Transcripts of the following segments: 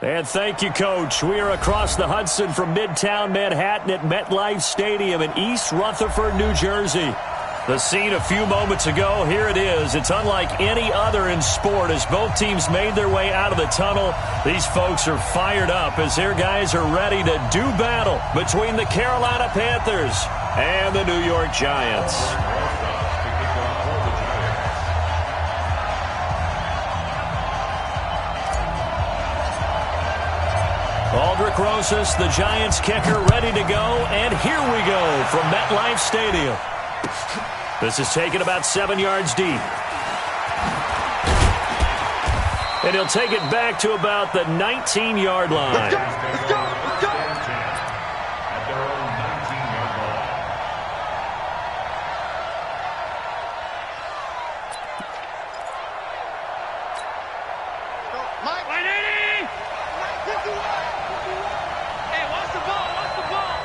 And thank you, Coach. We are across the Hudson from Midtown Manhattan at MetLife Stadium in East Rutherford, New Jersey. The scene a few moments ago, here it is. It's unlike any other in sport as both teams made their way out of the tunnel. These folks are fired up as their guys are ready to do battle between the Carolina Panthers and the New York Giants. Aldrick Rosas, the Giants kicker, ready to go. And here we go from MetLife Stadium. This is taken about 7 yards deep. And he'll take it back to about the 19-yard line. Let's go, let's go, let's go. At their own 19-yard line. Mike, 180! Hey, watch the ball, watch the ball.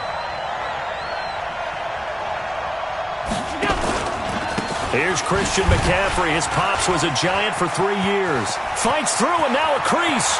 Here's Christian McCaffrey. His pops was a Giant for 3 years. Fights through and now a crease.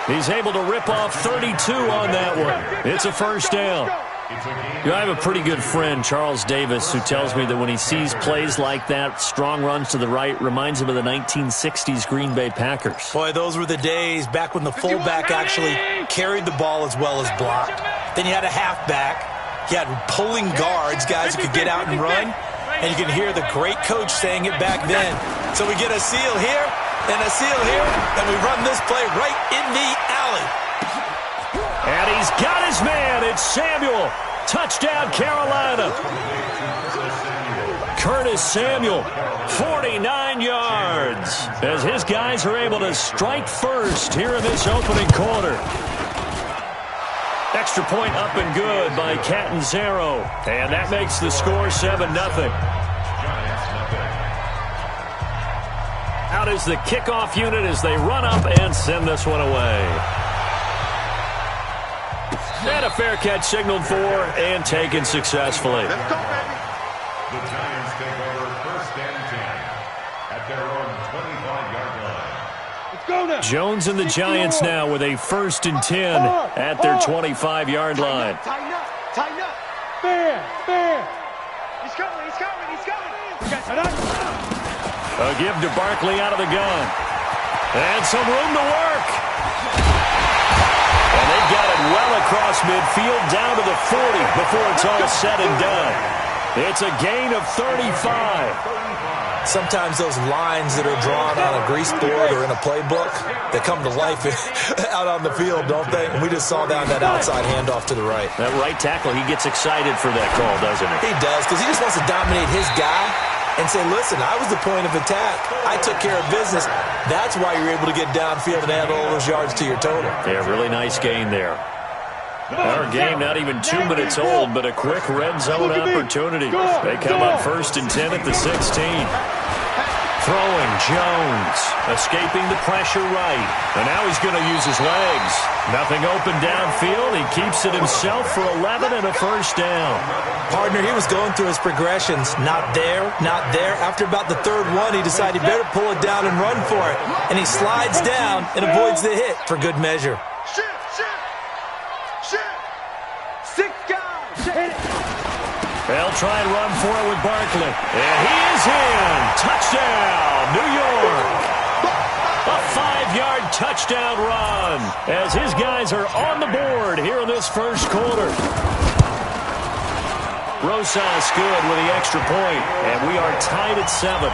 He's able to rip off 32 on that one. It's a first down. I have a pretty good friend, Charles Davis, who tells me that when he sees plays like that, strong runs to the right, reminds him of the 1960s Green Bay Packers. Boy, those were the days back when the fullback actually carried the ball as well as blocked. Then you had a halfback. You had pulling guards, guys who could get out and run. And you can hear the great coach saying it back then. So we get a seal here and a seal here, and we run this play right in the alley. And he's got his man. It's Samuel. Touchdown, Carolina. Curtis Samuel, 49 yards, as his guys are able to strike first here in this opening quarter. Extra point up and good by Catanzaro. And that makes the score 7-0. Out is the kickoff unit as they run up and send this one away. And a fair catch signaled for and taken successfully. Let's go, baby. The Giants take over first and 10 at their own 25-yard line. Let's go now. Jones and the Giants now with a first and 10 at their 25-yard line. Tighten up, tighten up. Fair, fair. He's coming, he's coming, he's coming. A give to Barkley out of the gun. And some room to work. And they got it well across midfield down to the 40 before it's all said and done. It's a gain of 35. Sometimes those lines that are drawn on a grease board or in a playbook, they come to life out on the field, don't they? And we just saw that outside handoff to the right. That right tackle, he gets excited for that call, doesn't he? He does, because he just wants to dominate his guy and say, listen, I was the point of attack. I took care of business. That's why you're able to get downfield and add all those yards to your total. Yeah, really nice gain there. Our game not even 2 minutes old, but a quick red zone opportunity. They come up first and 10 at the 16. Throwing Jones, escaping the pressure right. And now he's going to use his legs. Nothing open downfield. He keeps it himself for 11 and a first down. Partner, he was going through his progressions. Not there, not there. After about the third one, he decided he better pull it down and run for it. And he slides down and avoids the hit for good measure. They'll try and run for it with Barkley. And he is in. Touchdown, New York. A 5-yard touchdown run as his guys are on the board here in this first quarter. Rosas good with the extra point, and we are tied at 7.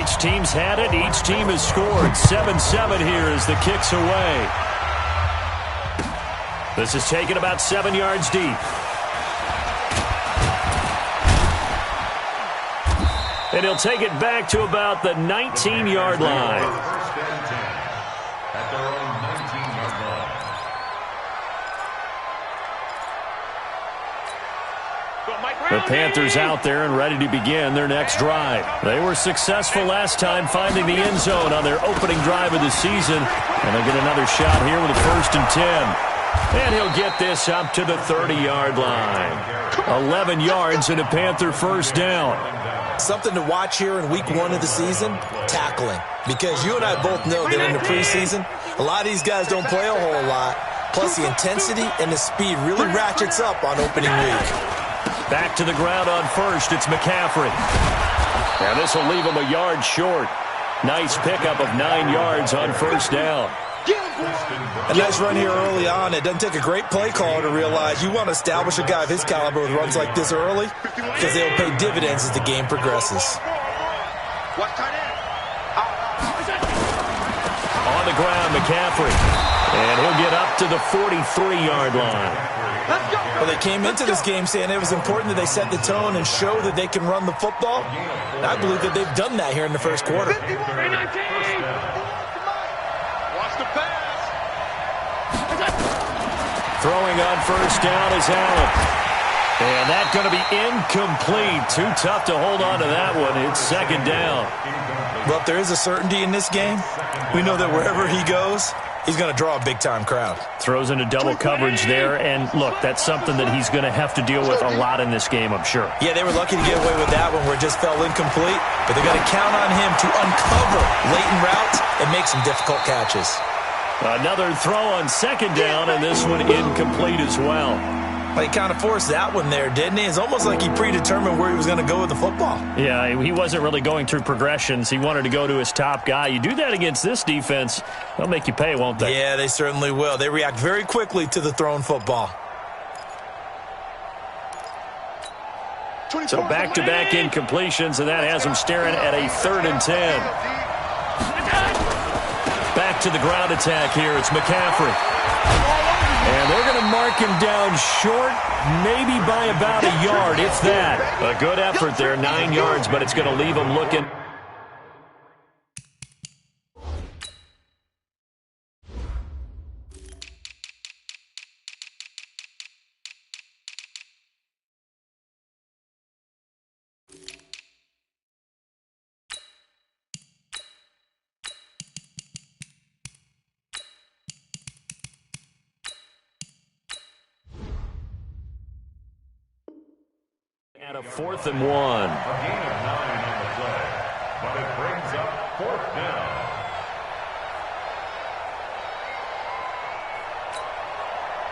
Each team's had it. Each team has scored. 7-7 here as the kick's away. This is taken about 7 yards deep. And he'll take it back to about the 19-yard line. First and 10 at their own 19-yard line. The Panthers out there and ready to begin their next drive. They were successful last time finding the end zone on their opening drive of the season. And they'll get another shot here with a first and 10. And he'll get this up to the 30-yard line. 11 yards and a Panther first down. Something to watch here in week 1 of the season, tackling. Because you and I both know that in the preseason, a lot of these guys don't play a whole lot. Plus the intensity and the speed really ratchets up on opening week. Back to the ground on first, it's McCaffrey. And this will leave him a yard short. Nice pickup of 9 yards on first down. A nice run here early on. It doesn't take a great play caller to realize you want to establish a guy of his caliber with runs like this early because they'll pay dividends as the game progresses. On the ground, McCaffrey. And he'll get up to the 43-yard line. Well, they came into this game saying it was important that they set the tone and show that they can run the football. And I believe that they've done that here in the first quarter. Throwing on first down is Allen. And that's going to be incomplete. Too tough to hold on to that one. It's second down. Well, if there is a certainty in this game, we know that wherever he goes, he's going to draw a big-time crowd. Throws into double coverage there. And, look, that's something that he's going to have to deal with a lot in this game, I'm sure. Yeah, they were lucky to get away with that one where it just fell incomplete. But they're going to count on him to uncover latent routes and make some difficult catches. Another throw on second down, and this one incomplete as well. Well, he kind of forced that one there, didn't he? It's almost like he predetermined where he was going to go with the football. Yeah, he wasn't really going through progressions. He wanted to go to his top guy. You do that against this defense, they'll make you pay, won't they? Yeah, they certainly will. They react very quickly to the thrown football. So back-to-back incompletions, and that has him staring at a 3rd and 10. Back to the ground attack here. It's McCaffrey. And they're going to mark him down short, maybe by about a yard, if that. A good effort there, 9 yards, but it's going to leave him looking. At a 4th and 1. A gain of 9 on the play, but it brings up 4th down.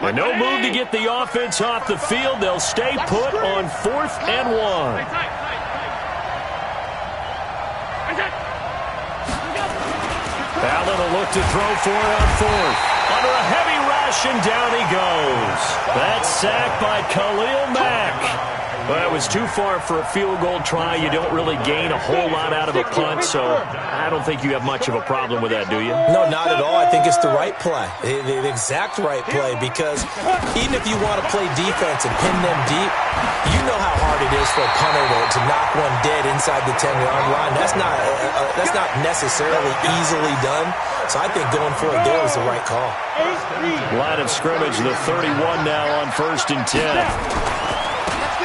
And no move to get the offense off the field. They'll stay put on 4th and 1. Allen will look to throw for it on 4th. Under a heavy rush, and down he goes. That's sacked by Khalil Mack. Well, it was too far for a field goal try. You don't really gain a whole lot out of a punt, so I don't think you have much of a problem with that, do you? No, not at all. I think it's the right play, the exact right play, because even if you want to play defense and pin them deep, you know how hard it is for a punter to knock one dead inside the 10-yard line. That's not necessarily easily done, so I think going for it there was the right call. Line of scrimmage, the 31 now on 1st and 10.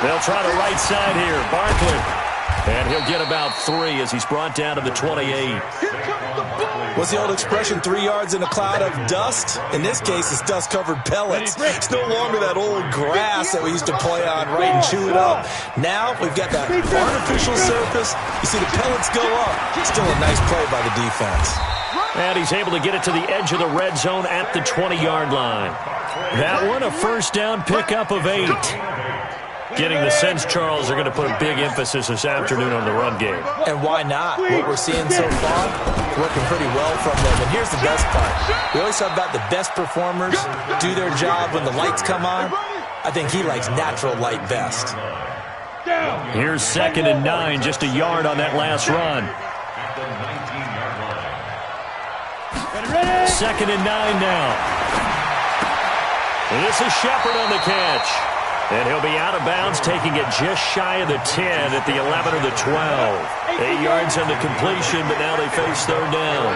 They'll try the right side here. Barkley. And he'll get about 3 as he's brought down to the 28. What's the old expression, 3 yards in a cloud of dust? In this case, it's dust-covered pellets. It's no longer that old grass that we used to play on, right, and chew it up. Now we've got that artificial surface. You see the pellets go up. Still a nice play by the defense. And he's able to get it to the edge of the red zone at the 20-yard line. That one, a first down pickup of 8. Getting the sense, Charles, they're going to put a big emphasis this afternoon on the run game. And why not? What we're seeing so far, working pretty well from them. And here's the best part. We always talk about the best performers do their job when the lights come on. I think he likes natural light best. Here's 2nd and 9, just a yard on that last run. 2nd and 9 now. And this is Shepard on the catch. And he'll be out of bounds, taking it just shy of the 10 at the 11 or the 12. 8 yards on the completion, but now they face 3rd down.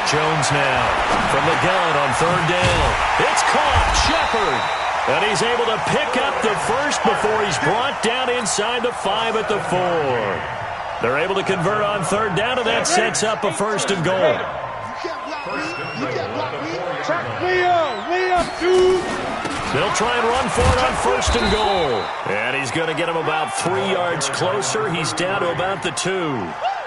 Jones now from the gun on 3rd down. It's caught, Shepard. And he's able to pick up the first before he's brought down inside the 5 at the 4. They're able to convert on 3rd down, and that sets up a 1st and goal. They'll try and run for it on 1st and goal. And he's going to get him about 3 yards closer. He's down to about the 2.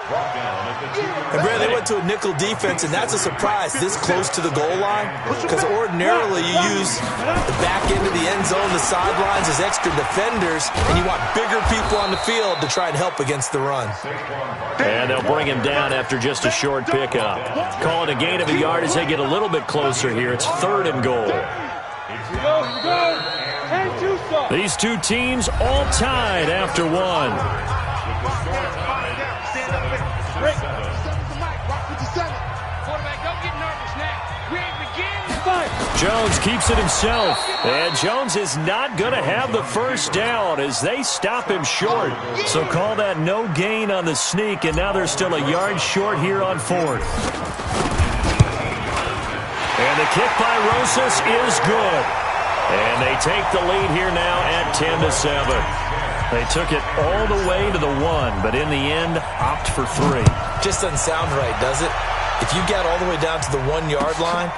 And Brad, they went to a nickel defense, and that's a surprise this close to the goal line, because ordinarily you use the back end of the end zone, the sidelines as extra defenders, and you want bigger people on the field to try and help against the run. And they'll bring him down after just a short pickup. Call it a gain of a yard as they get a little bit closer here. It's 3rd and goal. These two teams all tied after 1. Jones keeps it himself, and Jones is not going to have the first down as they stop him short. So call that no gain on the sneak, and now they're still a yard short here on 4th. And the kick by Rosas is good. And they take the lead here now at 10-7. They took it all the way to the 1, but in the end, opt for 3. Just doesn't sound right, does it? If you get all the way down to the 1-yard line,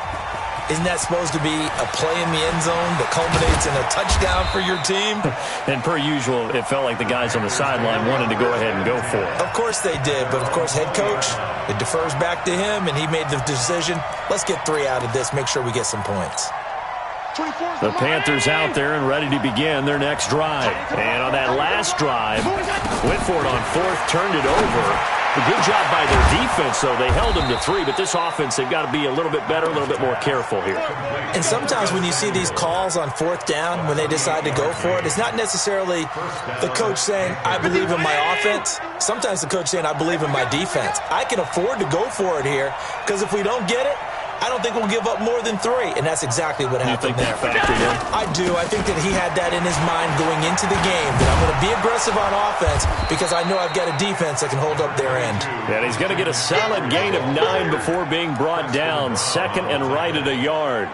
isn't that supposed to be a play in the end zone that culminates in a touchdown for your team? And per usual, it felt like the guys on the sideline wanted to go ahead and go for it. Of course they did, but of course head coach, it defers back to him, and he made the decision, let's get 3 out of this, make sure we get some points. The Panthers out there and ready to begin their next drive. And on that last drive, went for it on 4th, turned it over. A good job by their defense, though. They held them to 3, but this offense, they've got to be a little bit better, a little bit more careful here. And sometimes when you see these calls on 4th down, when they decide to go for it, it's not necessarily the coach saying, I believe in my offense. Sometimes the coach saying, I believe in my defense. I can afford to go for it here, because if we don't get it, I don't think we'll give up more than 3, and that's exactly what happened there. I do. I think that he had that in his mind going into the game, that I'm going to be aggressive on offense because I know I've got a defense that can hold up their end. And he's going to get a solid gain of 9 before being brought down, 2nd and right at a yard.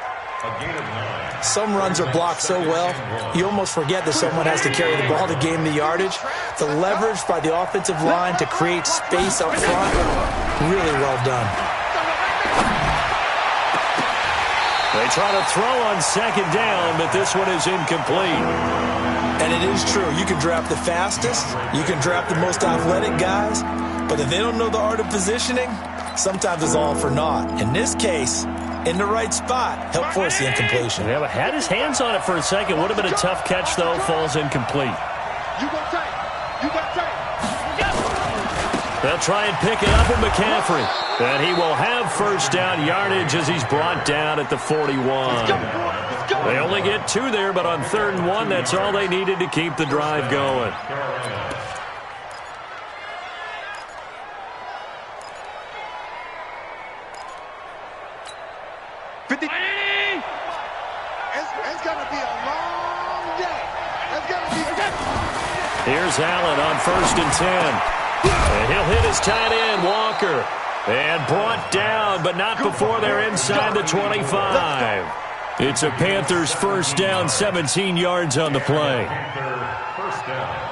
Some runs are blocked so well, you almost forget that someone has to carry the ball to gain the yardage. The leverage by the offensive line to create space up front, really well done. They try to throw on 2nd down, but this one is incomplete. And it is true. You can draft the fastest. You can draft the most athletic guys. But if they don't know the art of positioning, sometimes it's all for naught. In this case, in the right spot, help force the incompletion. Yeah, but had his hands on it for a second. Would have been a tough catch, though. Falls incomplete. They'll try and pick it up with McCaffrey. And he will have 1st down yardage as he's brought down at the 41. They only get 2 there, but on 3rd and 1, that's all they needed to keep the drive going. It's going to be a long day. Here's Allen on 1st and 10. And he'll hit his tight end, Walker. And brought down, but not before they're inside the 25. It's a Panthers 1st down, 17 yards on the play. First down.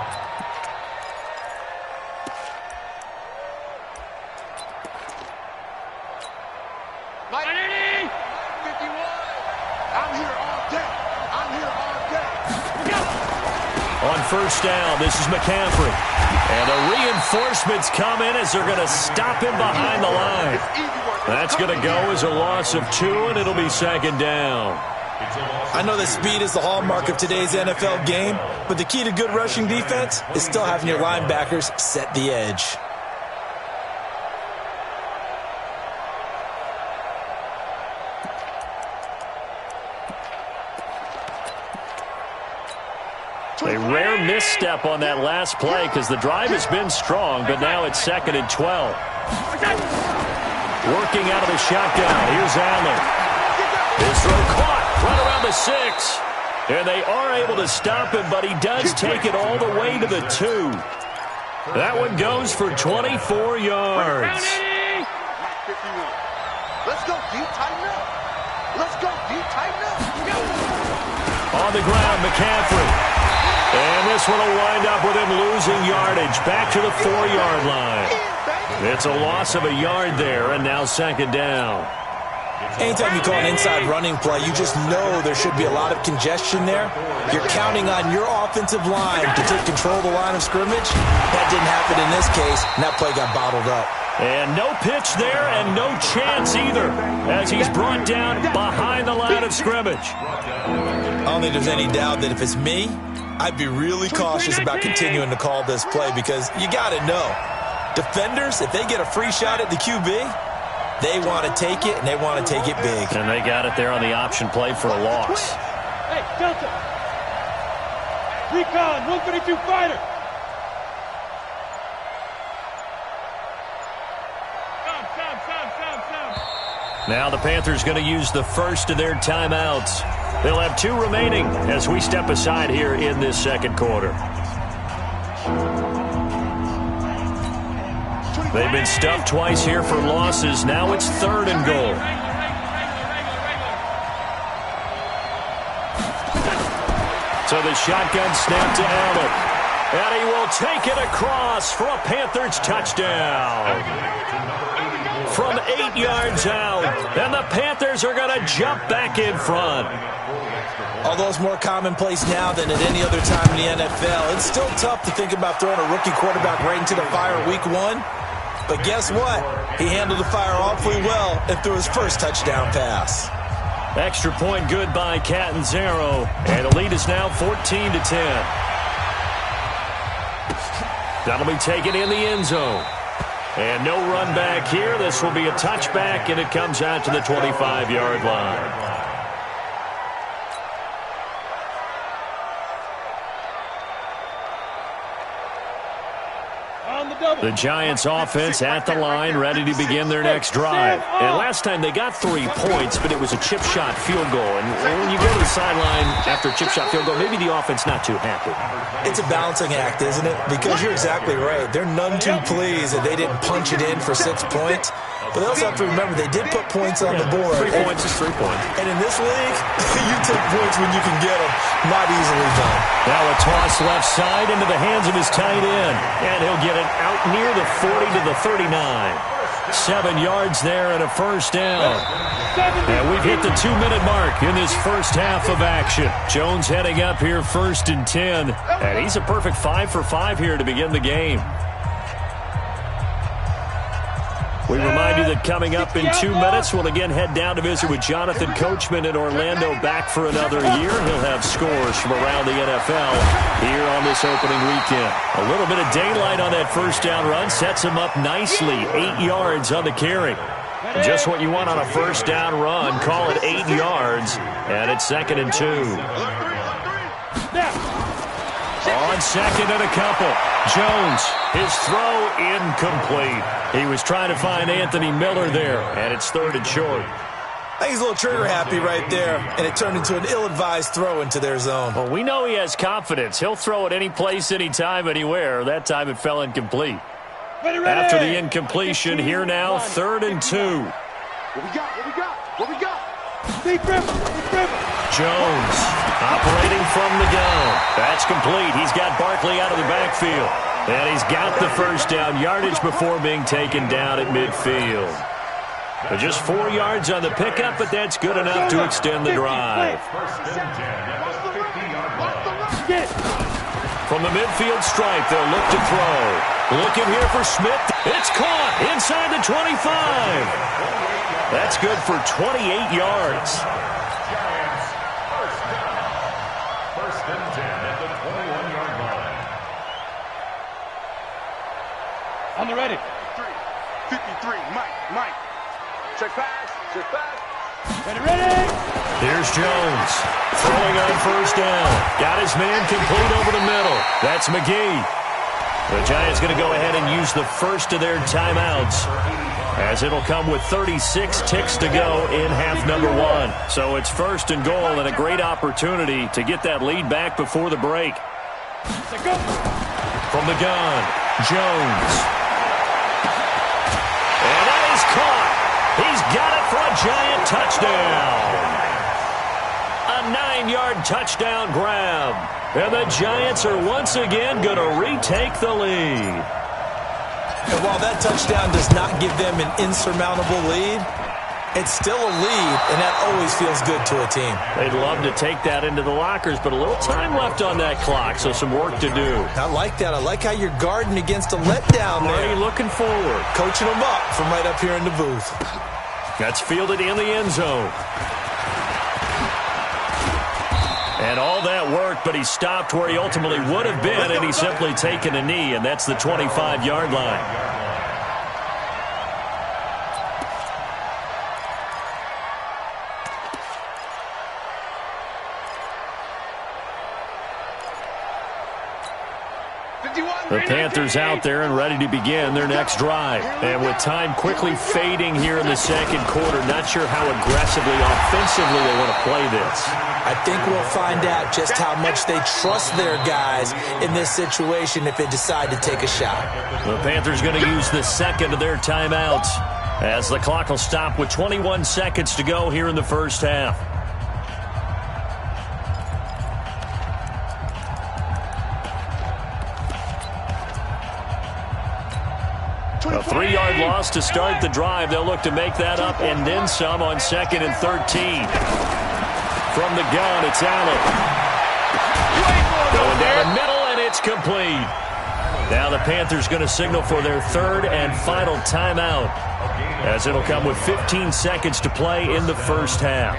On 1st down, this is McCaffrey. And the reinforcements come in as they're going to stop him behind the line. That's going to go as a loss of 2, and it'll be 2nd down. I know that speed is the hallmark of today's NFL game, but the key to good rushing defense is still having your linebackers set the edge. A rare misstep on that last play because the drive has been strong, but now it's 2nd and 12. Working out of the shotgun. Here's Allen. His throw caught right around the 6. And they are able to stop him, but he does take it all the way to the 2. That one goes for 24 yards. Let's go deep, tighten up. Let's go deep, tighten up. On the ground, McCaffrey. And this one will wind up with him losing yardage back to the 4-yard line. It's a loss of a yard there, and now 2nd down. Anytime you call an inside running play, you just know there should be a lot of congestion there. You're counting on your offensive line to take control of the line of scrimmage. That didn't happen in this case, and that play got bottled up. And no pitch there and no chance either as he's brought down behind the line of scrimmage. I don't think there's any doubt that if it's me, I'd be really cautious about continuing to call this play because you got to know, defenders, if they get a free shot at the QB, they want to take it, and they want to take it big. And they got it there on the option play for a loss. Hey, Delta. Recon, 132 fighter. Now the Panthers going to use the first of their timeouts. They'll have 2 remaining as we step aside here in this second quarter. They've been stuffed twice here for losses. Now it's 3rd and goal. So the shotgun snap to Allen. And he will take it across for a Panthers touchdown. From 8 yards out. And the Panthers are going to jump back in front. Although it's more commonplace now than at any other time in the NFL, it's still tough to think about throwing a rookie quarterback right into the fire week 1. But guess what? He handled the fire awfully well and threw his first touchdown pass. Extra point good by Catanzaro. And the lead is now 14-10. That'll be taken in the end zone. And no run back here. This will be a touchback, and it comes out to the 25-yard line. The Giants offense at the line, ready to begin their next drive. And last time they got 3 points, but it was a chip shot field goal. And when you go to the sideline after a chip shot field goal, maybe the offense not too happy. It's a balancing act, isn't it? Because you're exactly right. They're none too pleased that they didn't punch it in for 6 points. But they also have to remember they did put points on the board. 3 points is 3 points. And in this league, you take points when you can get them. Not easily done. Now a toss left side into the hands of his tight end. And he'll get it out near the 40 to the 39. 7 yards there and a first down. And we've hit the 2-minute mark in this first half of action. Jones heading up here 1st and 10. And he's a perfect 5 for 5 here to begin the game. We remind you that coming up in 2 minutes, we'll again head down to visit with Jonathan Coachman in Orlando, back for another year. He'll have scores from around the NFL here on this opening weekend. A little bit of daylight on that first down run sets him up nicely. 8 yards on the carry. Just what you want on a first down run. Call it 8 yards, and it's 2nd and 2. On 2nd and a couple. Jones, his throw incomplete. He was trying to find Anthony Miller there, and it's 3rd and short. I think he's a little trigger happy right there, and it turned into an ill-advised throw into their zone. Well, we know he has confidence. He'll throw it any place, anytime, anywhere. That time it fell incomplete. After the incompletion, here now, 3rd and 2. What we got? What we got? What we got? Deep river. Deep river. Jones operating from the gun. That's complete. He's got Barkley out of the backfield. And he's got the first down yardage before being taken down at midfield. But just 4 yards on the pickup, but that's good enough to extend the drive. From the midfield stripe, they'll look to throw. Looking here for Smith. It's caught inside the 25. That's good for 28 yards. First and 10 at the 21-yard line. On the ready. 53, Mike. Check pass. Ready. Here's Jones throwing on first down. Got his man complete over the middle. That's McGee. The Giants going to go ahead and use the first of their timeouts, as it'll come with 36 ticks to go in half number 1. So it's 1st and goal, and a great opportunity to get that lead back before the break. From the gun, Jones. And that is caught. He's got it for a Giant touchdown. A 9-yard touchdown grab. And the Giants are once again going to retake the lead. And while that touchdown does not give them an insurmountable lead, It's still a lead, and that always feels good to a team. They'd love to take that into the lockers, but a little time left on that clock, so some work to do. I like that. I like how you're guarding against a letdown there. Already looking forward. Coaching them up from right up here in the booth. That's fielded in the end zone. And all that work, but he stopped where he ultimately would have been, and he's simply taken a knee, and that's the 25-yard line. The Panthers out there and ready to begin their next drive. And with time quickly fading here in the second quarter, not sure how aggressively, offensively they want to play this. I think we'll find out just how much they trust their guys in this situation if they decide to take a shot. The Panthers going to use the second of their timeouts as the clock will stop with 21 seconds to go here in the first half. A 3-yard loss to start the drive. They'll look to make that up and then some on 2nd and 13. From the gun, it's Allen. Going down the middle, and it's complete. Now the Panthers going to signal for their third and final timeout, as it'll come with 15 seconds to play in the first half.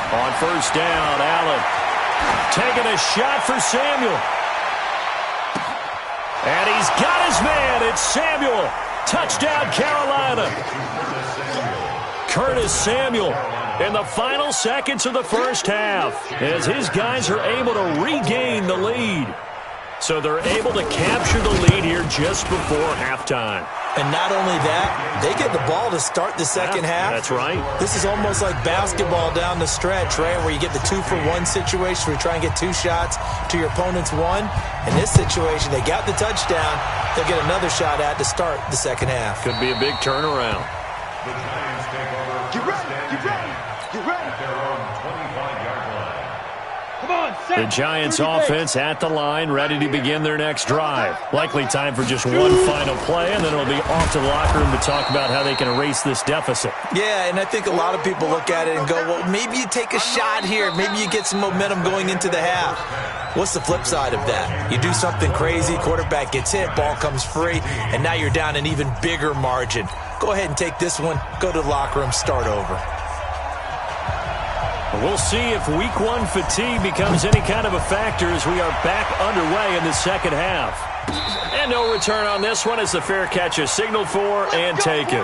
On first down, Allen taking a shot for Samuel. And he's got his man. It's Samuel. Touchdown, Carolina. Curtis Samuel in the final seconds of the first half as his guys are able to regain the lead. So they're able to capture the lead here just before halftime. And not only that, they get the ball to start the second half. That's right. This is almost like basketball down the stretch, right, where you get the 2-for-1 situation where you try and get 2 shots to your opponent's 1. In this situation, they got the touchdown. They'll get another shot at to start the second half. Could be a big turnaround. The Giants take over. Get ready, get ready, get ready. At their own 25-yard line. Come on, set. The Giants offense at the line, ready to begin their next drive. Likely time for just one final play, and then it'll be off to the locker room to talk about how they can erase this deficit. Yeah, and I think a lot of people look at it and go, well, maybe you take a shot here. Maybe you get some momentum going into the half. What's the flip side of that? You do something crazy, quarterback gets hit, ball comes free, and now you're down an even bigger margin. Go ahead and take this one, go to the locker room, start over. We'll see if week 1 fatigue becomes any kind of a factor as we are back underway in the second half. And no return on this one as the fair catch is signaled for and taken.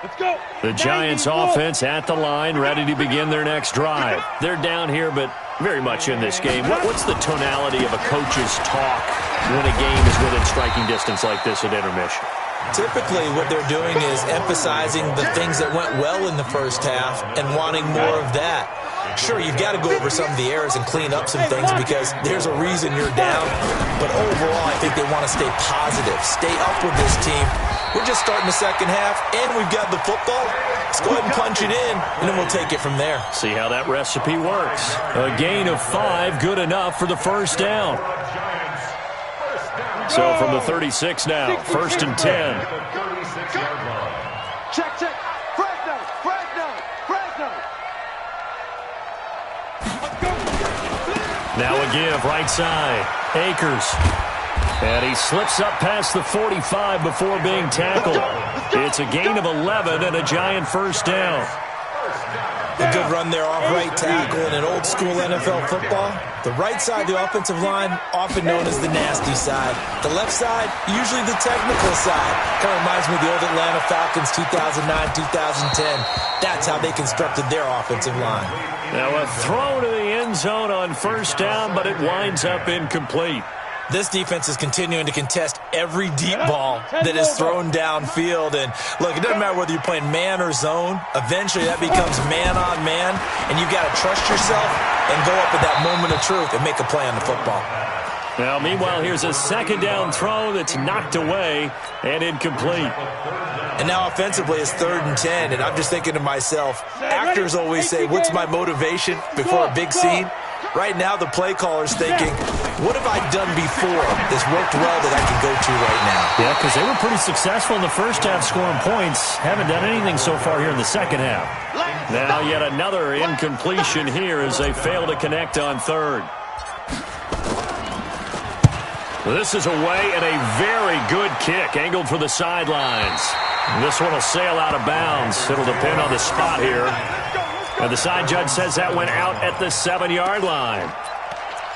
Let's go. The Giants offense at the line, ready to begin their next drive. They're down here, but very much in this game. What's the tonality of a coach's talk when a game is within striking distance like this at intermission? Typically, what they're doing is emphasizing the things that went well in the first half and wanting more of that. Sure, you've got to go over some of the errors and clean up some things because there's a reason you're down. But overall, I think they want to stay positive, stay up with this team. We're just starting the second half, and we've got the football. Let's go ahead and punch it in, and then we'll take it from there. See how that recipe works. A gain of 5, good enough for the first down. So from the 36 now, 1st and 10. Check, check. Fresno, Fresno, Fresno. Now a give, right side. Akers. And he slips up past the 45 before being tackled. It's a gain of 11 and a Giant first down. A good run there off right tackle in an old-school NFL football. The right side, the offensive line, often known as the nasty side. The left side, usually the technical side. Kind of reminds me of the old Atlanta Falcons 2009, 2010. That's how they constructed their offensive line. Now a throw to the end zone on first down, but it winds up incomplete. This defense is continuing to contest every deep ball that is thrown downfield. And, look, it doesn't matter whether you're playing man or zone. Eventually, that becomes man-on-man, and you've got to trust yourself and go up at that moment of truth and make a play on the football. Now, meanwhile, here's a second down throw that's knocked away and incomplete. And now offensively it's 3rd and 10, and I'm just thinking to myself, actors always say, what's my motivation before a big scene? Right now the play caller's thinking, what have I done before that's worked well that I can go to right now? Yeah, because they were pretty successful in the first half scoring points. Haven't done anything so far here in the second half. Now yet another incompletion here as they fail to connect on 3rd. This is away and a very good kick angled for the sidelines. This one will sail out of bounds. It'll depend on the spot here. And the side judge says that went out at the 7-yard line.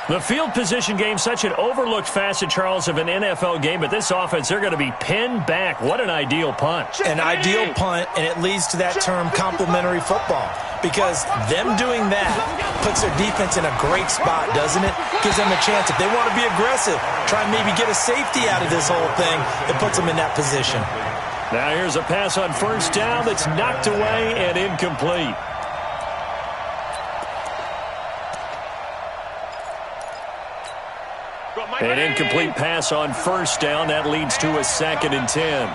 The field position game, such an overlooked facet, Charles, of an NFL game, but this offense, they're going to be pinned back. What an ideal punt. An ideal punt, and it leads to that term complementary football. Because them doing that puts their defense in a great spot, doesn't it? Gives them a chance. If they want to be aggressive, try and maybe get a safety out of this whole thing, it puts them in that position. Now here's a pass on 1st down that's knocked away and incomplete. An incomplete pass on 1st down. That leads to a 2nd and 10.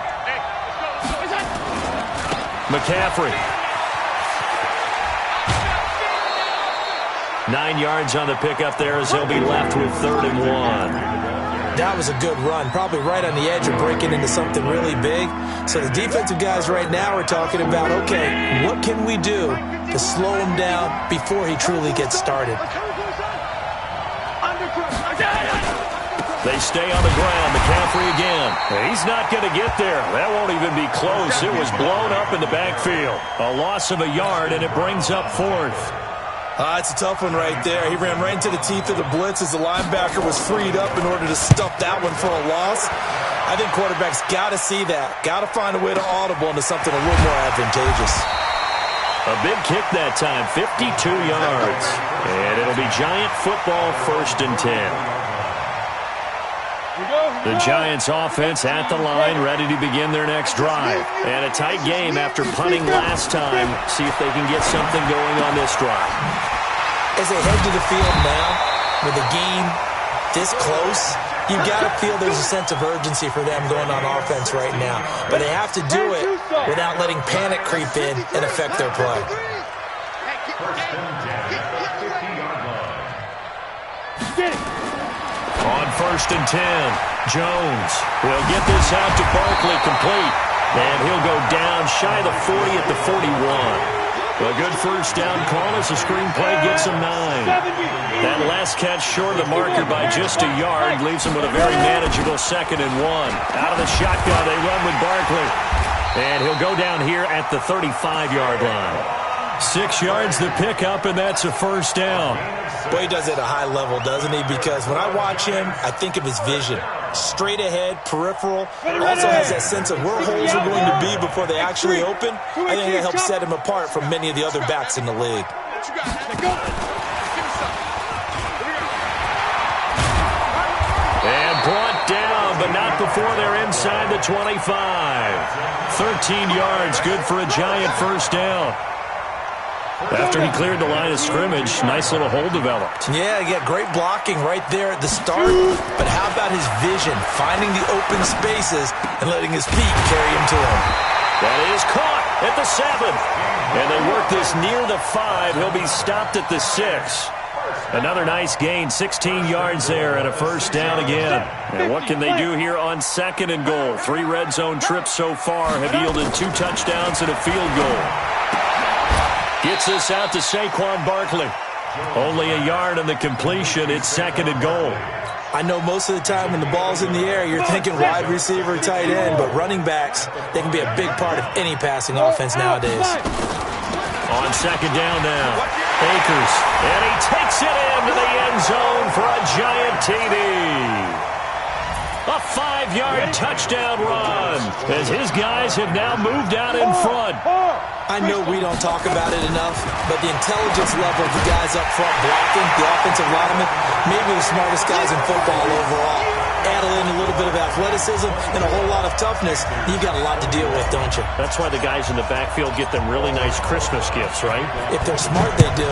McCaffrey. 9 yards on the pickup there as he'll be left with 3rd and 1. That was a good run, probably right on the edge of breaking into something really big. So the defensive guys right now are talking about, okay, what can we do to slow him down before he truly gets started? They stay on the ground. McCaffrey again. He's not going to get there. That won't even be close. It was blown up in the backfield. A loss of a yard, and it brings up 4th. It's a tough one right there. He ran right into the teeth of the blitz as the linebacker was freed up in order to stuff that one for a loss. I think quarterbacks got to see that. Got to find a way to audible into something a little more advantageous. A big kick that time, 52 yards. And it'll be Giant football, 1st and 10. The Giants offense at the line, ready to begin their next drive. And a tight game after punting last time. See if they can get something going on this drive. As they head to the field now, with the game this close, you've got to feel there's a sense of urgency for them going on offense right now. But they have to do it without letting panic creep in and affect their play. 1st and 10 at the 50-yard line. On 1st and 10, Jones will get this out to Barkley, complete. And he'll go down shy of the 40 at the 41. A good 1st down call as the screenplay gets him 9. That last catch short of the marker by just a yard leaves him with a very manageable 2nd and 1. Out of the shotgun, they run with Barkley. And he'll go down here at the 35-yard line. 6 yards the pickup, and that's a 1st down. Boy, he does it at a high level, doesn't he? Because when I watch him, I think of his vision. Straight ahead, peripheral. Also has that sense of where holes are going to be before they actually open. I think that helps set him apart from many of the other backs in the league. And brought down, but not before they're inside the 25. 13 yards, good for a Giant 1st down. After he cleared the line of scrimmage, nice little hole developed. Yeah, he got great blocking right there at the start. But how about his vision, finding the open spaces and letting his feet carry him to him? That is caught at the 7. And they work this near the 5. He'll be stopped at the 6. Another nice gain, 16 yards there and a 1st down again. And what can they do here on 2nd and goal? 3 red zone trips so far have yielded 2 touchdowns and a field goal. Gets this out to Saquon Barkley. Only a yard on the completion. It's 2nd and goal. I know most of the time when the ball's in the air, you're thinking wide receiver, tight end, but running backs, they can be a big part of any passing offense nowadays. On 2nd down now, Akers, and he takes it into the end zone for a Giant TD. A 5-yard touchdown run as his guys have now moved out in front. I know we don't talk about it enough, but the intelligence level of the guys up front blocking, the offensive linemen, maybe the smartest guys in football overall. Add in a little bit of athleticism and a whole lot of toughness, you got a lot to deal with, don't you? That's why the guys in the backfield get them really nice Christmas gifts, right? If they're smart, they do.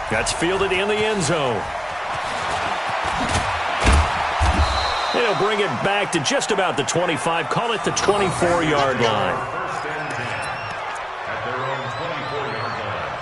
That's fielded in the end zone. They'll bring it back to just about the 25. Call it the 24-yard line. First and 10 at their own 24-yard line.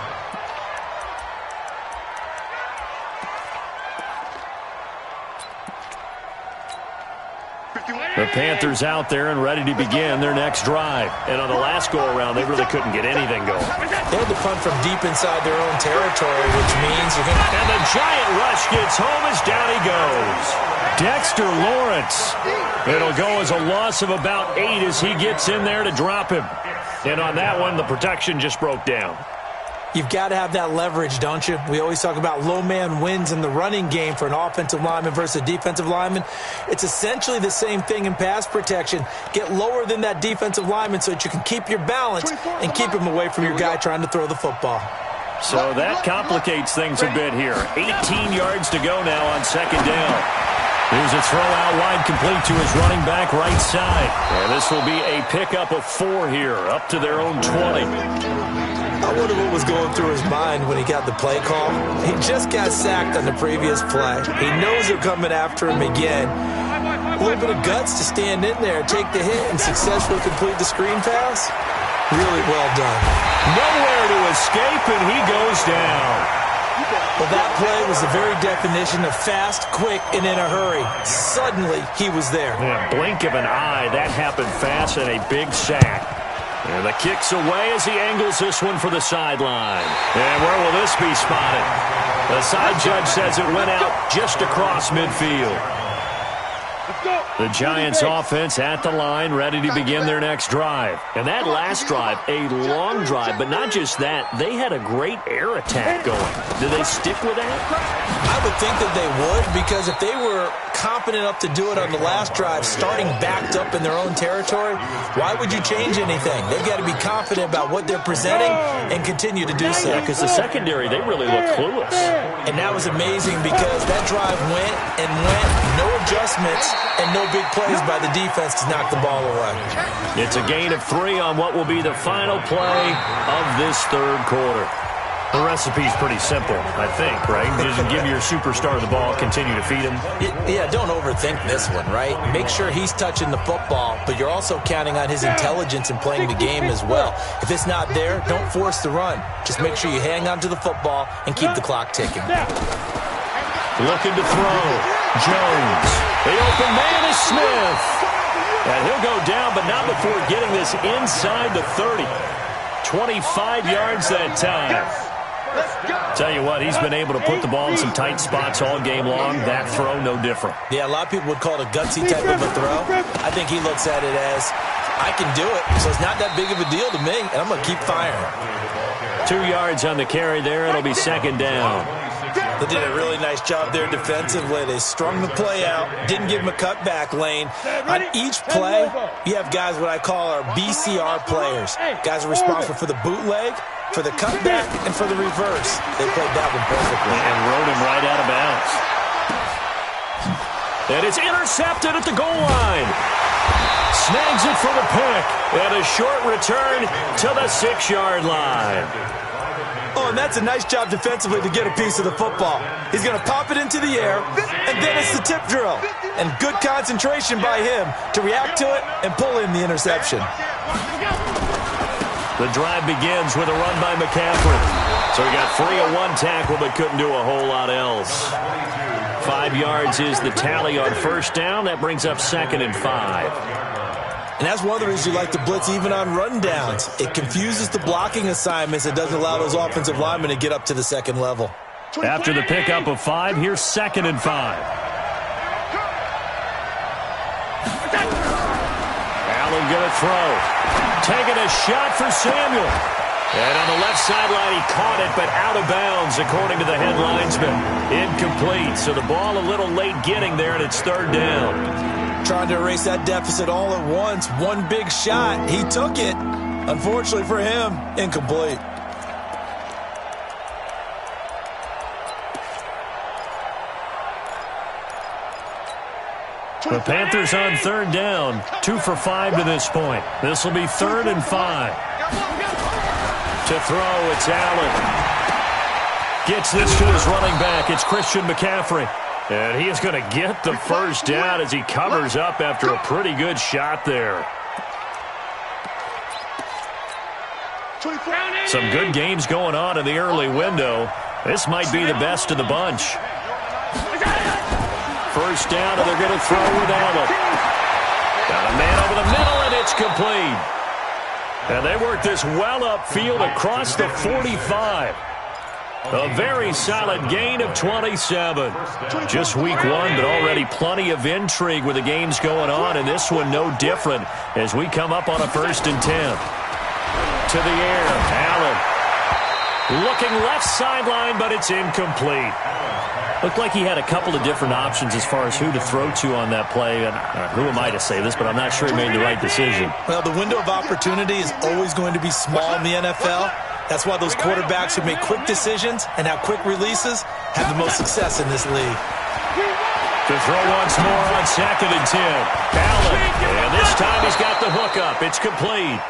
The Panthers out there and ready to begin their next drive. And on the last go-around, they really couldn't get anything going. They had to punt from deep inside their own territory, which means you're going to... And the giant rush gets home as down he goes. Dexter Lawrence. It'll go as a loss of about 8 as he gets in there to drop him. And on that one, the protection just broke down. You've got to have that leverage, don't you? We always talk about low man wins in the running game for an offensive lineman versus a defensive lineman. It's essentially the same thing in pass protection. Get lower than that defensive lineman so that you can keep your balance and keep him away from your guy trying to throw the football. So that complicates things a bit here. 18 yards to go now on second down. Here's a throw out wide, complete to his running back right side. And this will be a pickup of 4 here, up to their own 20. I wonder what was going through his mind when he got the play call. He just got sacked on the previous play. He knows they're coming after him again. A little bit of guts to stand in there, take the hit, and successfully complete the screen pass. Really well done. Nowhere to escape, and he goes down. Well, that play was the very definition of fast, quick, and in a hurry. Suddenly, he was there. Yeah, blink of an eye, that happened fast, and a big sack. And the kick's away as he angles this one for the sideline. And where will this be spotted? The side judge says it went out just across midfield. The Giants offense at the line, ready to begin their next drive. And that last drive, a long drive, but not just that. They had a great air attack going. Do they stick with that? I would think that they would, because if they were competent enough to do it on the last drive, starting backed up in their own territory, why would you change anything? They've got to be confident about what they're presenting and continue to do so. Yeah, because the secondary, they really look clueless. And that was amazing because that drive went and went, no adjustments, and no big plays by the defense to knock the ball away. It's a gain of 3 on what will be the final play of this third quarter. The recipe's pretty simple, I think, right? Just give your superstar the ball, continue to feed him. Yeah, don't overthink this one, right? Make sure he's touching the football, but you're also counting on his intelligence in playing the game as well. If it's not there, don't force the run. Just make sure you hang on to the football and keep the clock ticking. Looking to throw. Jones. The open man is Smith. And he'll go down, but not before getting this inside the 30. 25 yards that time. Tell you what, he's been able to put the ball in some tight spots all game long. That throw, no different. Yeah, a lot of people would call it a gutsy type of a throw. I think he looks at it as, I can do it, so it's not that big of a deal to me, and I'm going to keep firing. 2 yards on the carry there. It'll be second down. They did a really nice job there defensively. They strung the play out, didn't give him a cutback lane. On each play, you have guys what I call our BCR players. Guys are responsible for the bootleg, for the cutback, and for the reverse. They played that one perfectly. And rode him right out of bounds. And it's intercepted at the goal line. Snags it for the pick. And a short return to the 6-yard line. Oh, and that's a nice job defensively to get a piece of the football. He's going to pop it into the air, and then it's the tip drill. And good concentration by him to react to it and pull in the interception. The drive begins with a run by McCaffrey. So he got free of one tackle but couldn't do a whole lot else. 5 yards is the tally on first down. That brings up 2nd and 5. And that's one of the reasons you like to blitz even on rundowns. It confuses the blocking assignments. It doesn't allow those offensive linemen to get up to the second level. After the pickup of 5, here's 2nd and 5. Allen going to throw. Taking a shot for Samuel. And on the left sideline, he caught it, but out of bounds, according to the head linesman. Incomplete. So the ball a little late getting there, and it's 3rd down. Trying to erase that deficit all at once. One big shot. He took it. Unfortunately for him, incomplete. The Panthers on 3rd down. 2 for 5 to this point. This will be 3rd and 5. To throw, it's Allen. Gets this to his running back. It's Christian McCaffrey. And he is going to get the first down as he covers up after a pretty good shot there. Some good games going on in the early window. This might be the best of the bunch. First down, and they're going to throw with Allen. Got a man over the middle, and it's complete. And they work this well upfield across the 45. A very solid gain of 27. Just week one, but already plenty of intrigue with the games going on, and this one no different as we come up on a 1st and 10. To the air, Allen. Looking left sideline, but it's incomplete. Looked like he had a couple of different options as far as who to throw to on that play. And who am I to say this, but I'm not sure he made the right decision. Well, the window of opportunity is always going to be small in the NFL. That's why those quarterbacks who make quick decisions and have quick releases have the most success in this league. To throw once more on 2nd and 10. Allen, and this time he's got the hook up. It's complete.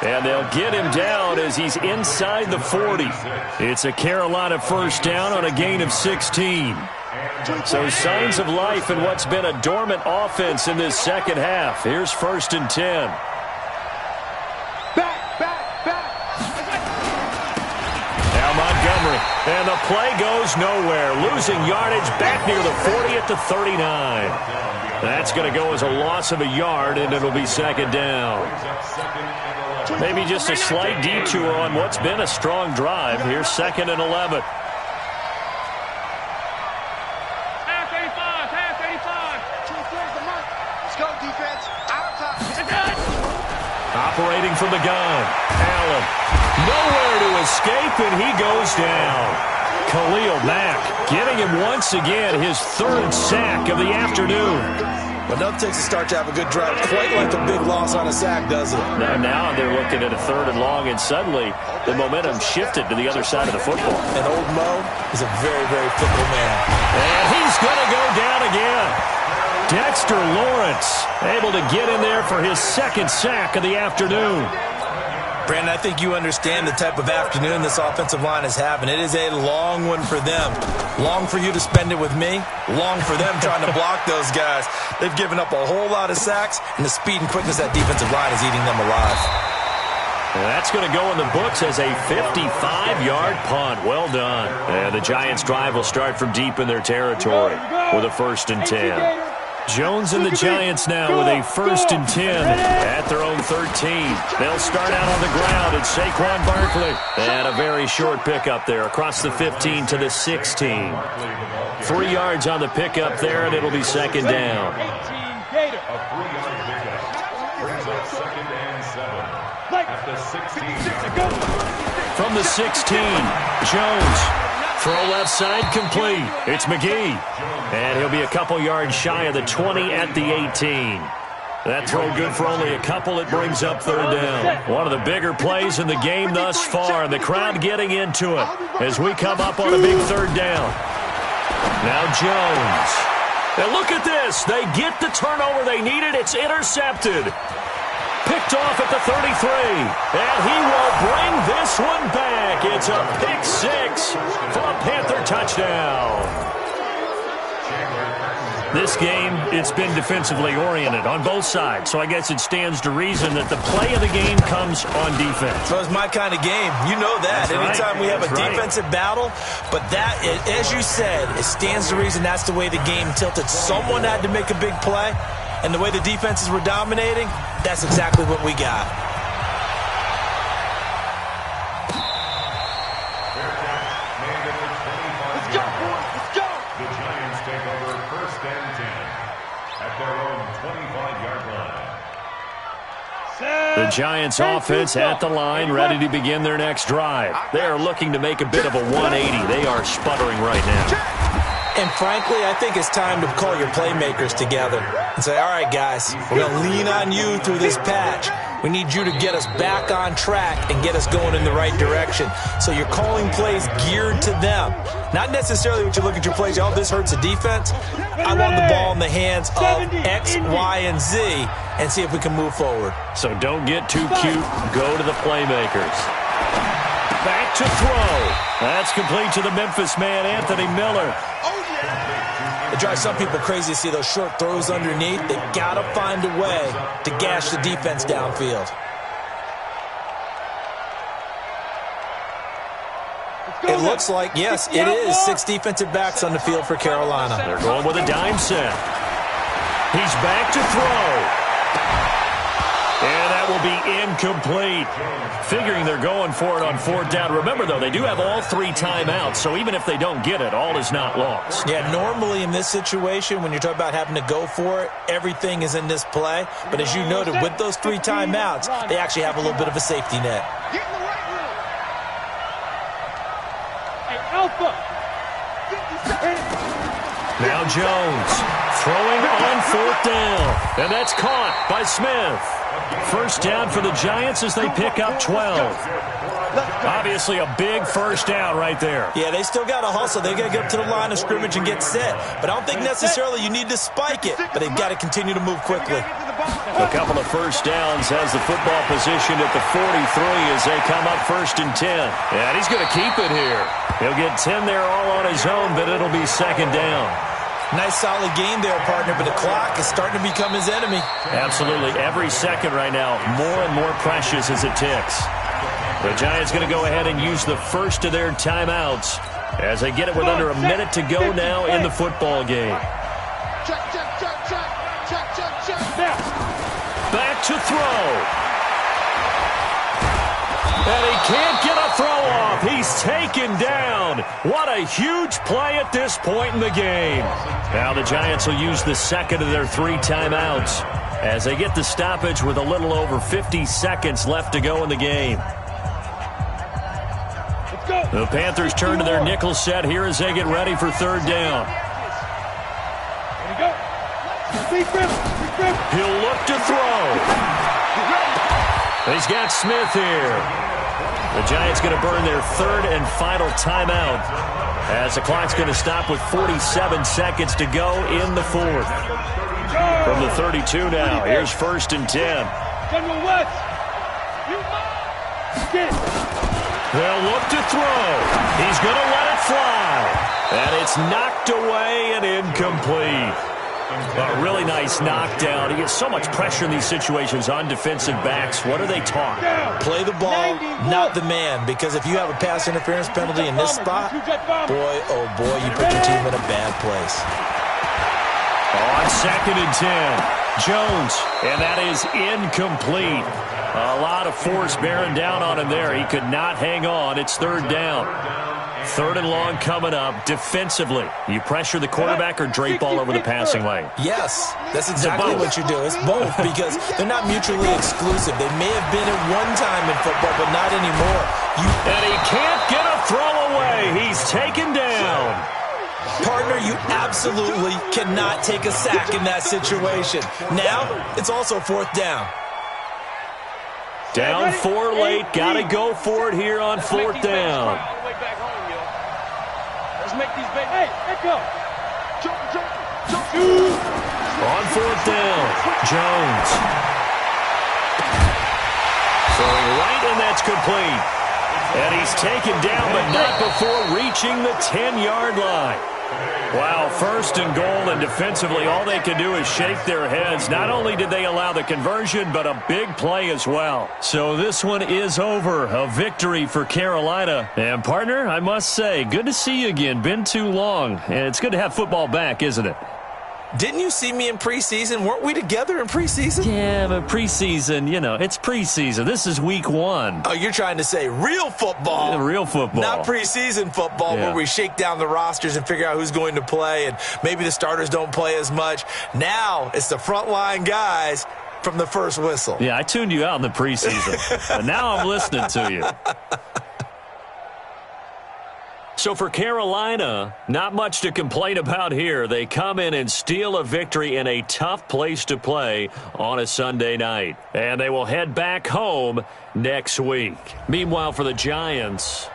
And they'll get him down as he's inside the 40. It's a Carolina first down on a gain of 16. So signs of life in what's been a dormant offense in this second half. Here's 1st and 10. Now Montgomery. And the play goes nowhere. Losing yardage back near the 40 at the 39. That's going to go as a loss of a yard, and it'll be 2nd down. Maybe just a slight detour on what's been a strong drive. Here's 2nd and 11. Half 85, half 85. Let's go, defense. Out of time. Operating from the gun. Allen. Nowhere to escape, and he goes down. Khalil Mack getting him once again his 3rd sack of the afternoon. But nothing takes a start to have a good drive quite like a big loss on a sack, does it? Now they're looking at a 3rd and long, and suddenly the momentum shifted to the other side of the football. And old Mo is a very, very fickle man. And he's going to go down again. Dexter Lawrence able to get in there for his 2nd sack of the afternoon. Brandon, I think you understand the type of afternoon this offensive line is having. It is a long one for them. Long for you to spend it with me. Long for them trying to block those guys. They've given up a whole lot of sacks, and the speed and quickness of that defensive line is eating them alive. And that's going to go in the books as a 55-yard punt. Well done. And the Giants' drive will start from deep in their territory with a 1st and 10. Jones and the Giants now with a 1st and 10 at their own 13. They'll start out on the ground. It's Saquon Barkley. And a very short pickup there across the 15 to the 16. 3 yards on the pickup there, and it'll be 2nd down. A 3-yard pickup brings up 2nd and 7 at the 16. From the 16, Jones. Throw left side complete. It's McGee. And he'll be a couple yards shy of the 20 at the 18. That throw good for only a couple. It brings up 3rd down. One of the bigger plays in the game thus far. And the crowd getting into it as we come up on a big 3rd down. Now Jones. And look at this. They get the turnover they needed. It's intercepted. Picked off at the 33. And he will bring this one back. It's a pick 6 for a Panther touchdown. This game, it's been defensively oriented on both sides. So I guess it stands to reason that the play of the game comes on defense. So it's my kind of game. You know that. Anytime we have a defensive battle. But that, as you said, it stands to reason that's the way the game tilted. Someone had to make a big play. And the way the defenses were dominating, that's exactly what we got. Let's go, boys. Let's go. The Giants take over 1st and 10 at their own 25-yard line. The Giants offense at the line, ready to begin their next drive. They are looking to make a bit of a 180. They are sputtering right now. And frankly, I think it's time to call your playmakers together and say, all right, guys, we're going to lean on you through this patch. We need you to get us back on track and get us going in the right direction. So you're calling plays geared to them. Not necessarily what you look at your plays, oh, this hurts the defense. I want the ball in the hands of X, Y, and Z and see if we can move forward. So don't get too cute. Go to the playmakers. Back to throw. That's complete to the Memphis man, Anthony Miller. It drives some people crazy to see those short throws underneath. They've got to find a way to gash the defense downfield. It looks like, yes, it is 6 defensive backs on the field for Carolina. They're going with a dime set. He's back to throw. And that will be incomplete. Figuring they're going for it on 4th down. Remember, though, they do have all 3 timeouts, so even if they don't get it, all is not lost. Yeah, normally in this situation, when you're talking about having to go for it, everything is in this play. But as you noted, with those 3 timeouts, they actually have a little bit of a safety net. Now Jones throwing on 4th down. And that's caught by Smith. First down for the Giants as they pick up 12. Obviously a big first down right there. Yeah, they still got to hustle. They got to get up to the line of scrimmage and get set. But I don't think necessarily you need to spike it. But they've got to continue to move quickly. A couple of first downs has the football positioned at the 43 as they come up 1st and 10. And he's going to keep it here. He'll get 10 there all on his own, but it'll be 2nd down. Nice solid game there, partner, but the clock is starting to become his enemy. Absolutely. Every second right now, more and more precious as it ticks. The Giants going to go ahead and use the first of their timeouts as they get it with under a minute to go now in the football game. Back to throw. And he can't get a throw off. He's taken down. What a huge play at this point in the game. Now the Giants will use the 2nd of their 3 timeouts as they get the stoppage with a little over 50 seconds left to go in the game. The Panthers turn to their nickel set here as they get ready for 3rd down. He'll look to throw. He's got Smith here. The Giants going to burn their 3rd and final timeout as the clock's going to stop with 47 seconds to go in the 4th. From the 32 now, here's 1st and 10. They'll look to throw. He's going to let it fly. And it's knocked away and incomplete. A really nice knockdown. He gets so much pressure in these situations on defensive backs. What are they taught? Play the ball, not the man. Because if you have a pass interference penalty in this spot, boy, oh boy, you put your team in a bad place. On 2nd and 10, Jones, and that is incomplete. A lot of force bearing down on him there. He could not hang on. It's 3rd down. 3rd and long coming up. Defensively, you pressure the quarterback or drape all over the passing lane? Yes, that's exactly what you do. It's both because they're not mutually exclusive. They may have been at one time in football, but not anymore. And he can't get a throw away. He's taken down. Partner, you absolutely cannot take a sack in that situation. Now, it's also 4th down. Down 4 late. Got to go for it here on 4th down. Make these big. Hey, let go. On 4th down, Jones. Throwing right, and that's complete. And he's taken down, but not before reaching the 10-yard line. Wow, 1st and goal, and defensively, all they can do is shake their heads. Not only did they allow the conversion, but a big play as well. So this one is over. A victory for Carolina. And, partner, I must say, good to see you again. Been too long. And it's good to have football back, isn't it? Didn't you see me in preseason? Weren't we together in preseason? Yeah, but preseason, you know, it's preseason. This is week 1. Oh, you're trying to say real football. Yeah, real football. Not preseason football where we shake down the rosters and figure out who's going to play, and maybe the starters don't play as much. Now it's the frontline guys from the first whistle. Yeah, I tuned you out in the preseason, but now I'm listening to you. So for Carolina, not much to complain about here. They come in and steal a victory in a tough place to play on a Sunday night. And they will head back home next week. Meanwhile, for the Giants,